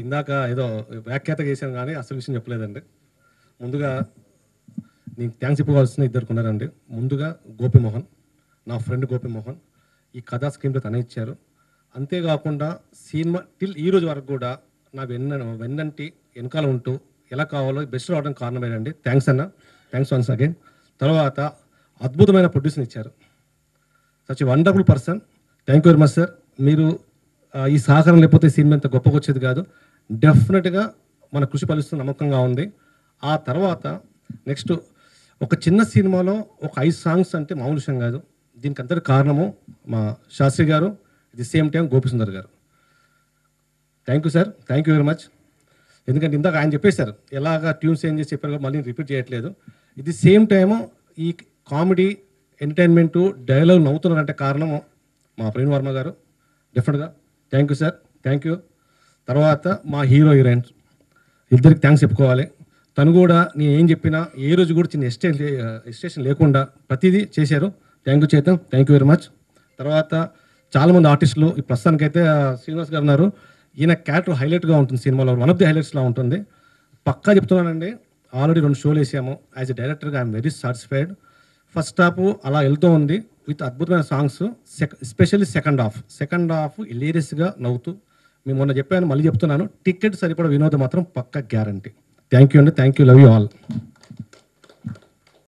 ఇందాక ఏదో వ్యాఖ్యాత చేశాను కానీ అసలు విషయం చెప్పలేదండి. ముందుగా నేను థ్యాంక్స్ చెప్పుకోవాల్సిన ఇద్దరు ఉన్నారండి. ముందుగా గోపిమోహన్, నా ఫ్రెండ్ గోపిమోహన్, ఈ కథా స్క్రీన్లో తనే ఇచ్చారు. అంతేకాకుండా సినిమా టిల్ ఈ రోజు వరకు కూడా నా వెన్నంటి వెనకాల ఉంటూ ఎలా కావాలో బెస్ట్ రావడానికి కారణమేనండి. థ్యాంక్స్ అన్న, థ్యాంక్స్ వన్స్ అగైన్. తర్వాత అద్భుతమైన ప్రొడ్యూసర్ ఇచ్చారు, such wonderful person. Thank you very much sir. మీరు ఈ సహకారం లేకపోతే సినిమా ఇంత గొప్పగా వచ్చేది కాదు. డెఫినెట్గా మన కృషి ఫలిస్తున్న నమ్మకంగా ఉంది. ఆ తర్వాత నెక్స్ట్ ఒక చిన్న సినిమాలో ఒక 5 సాంగ్స్ అంటే మామూలు విషయం కాదు. దీనికి అంతటి కారణము మా శాస్త్రి గారు, at the same time Gopisundar గారు. Thank you sir, thank you very much. ఎందుకంటే ఇందాక ఆయన చెప్పేశారు ఎలాగా ట్యూన్స్ చేంజ్ చేసి చెప్పారు, మళ్ళీ రిపీట్ చేయట్లేదు. ఇది సేమ్ టైము ఈ కామెడీ ఎంటర్టైన్మెంటు డైలాగ్ నవ్వుతున్నారంటే కారణము మా ప్రవీణ్ వర్మ గారు. డెఫినెట్గా thank you sir, thank you. తర్వాత మా హీరో హీరోయిన్స్ ఇద్దరికి థ్యాంక్స్ చెప్పుకోవాలి. తను కూడా నేను ఏం చెప్పినా ఏ రోజు కూడా చిన్న ఎస్టేషన్ లేకుండా ప్రతిదీ చేశారు. థ్యాంక్ యూ చేద్దాం, థ్యాంక్ యూ వెరీ మచ్. తర్వాత చాలామంది ఆర్టిస్టులు ఈ ప్రస్తుతానికైతే శ్రీనివాస్ గారు ఉన్నారు. ఈయన క్యారెక్టర్ హైలైట్గా ఉంటుంది సినిమాలో, వన్ ఆఫ్ ది హైలైట్స్లా ఉంటుంది. పక్కా చెప్తున్నానండి, ఆల్రెడీ 2 షోలు వేసాము. యాజ్ ఎ డైరెక్టర్గా I'm very satisfied. First half అలా వెళ్తూ ఉంది విత్ అద్భుతమైన సాంగ్స్. ఎస్పెషల్లీ సెకండ్ హాఫ్ హిలేరియస్గా నవ్వుతూ, మేము మొన్న చెప్పాను మళ్ళీ చెప్తున్నాను, టికెట్ సరిపడా వినోదం మాత్రం పక్కా గ్యారంటీ. థ్యాంక్ యూ అండి, thank you, love you all.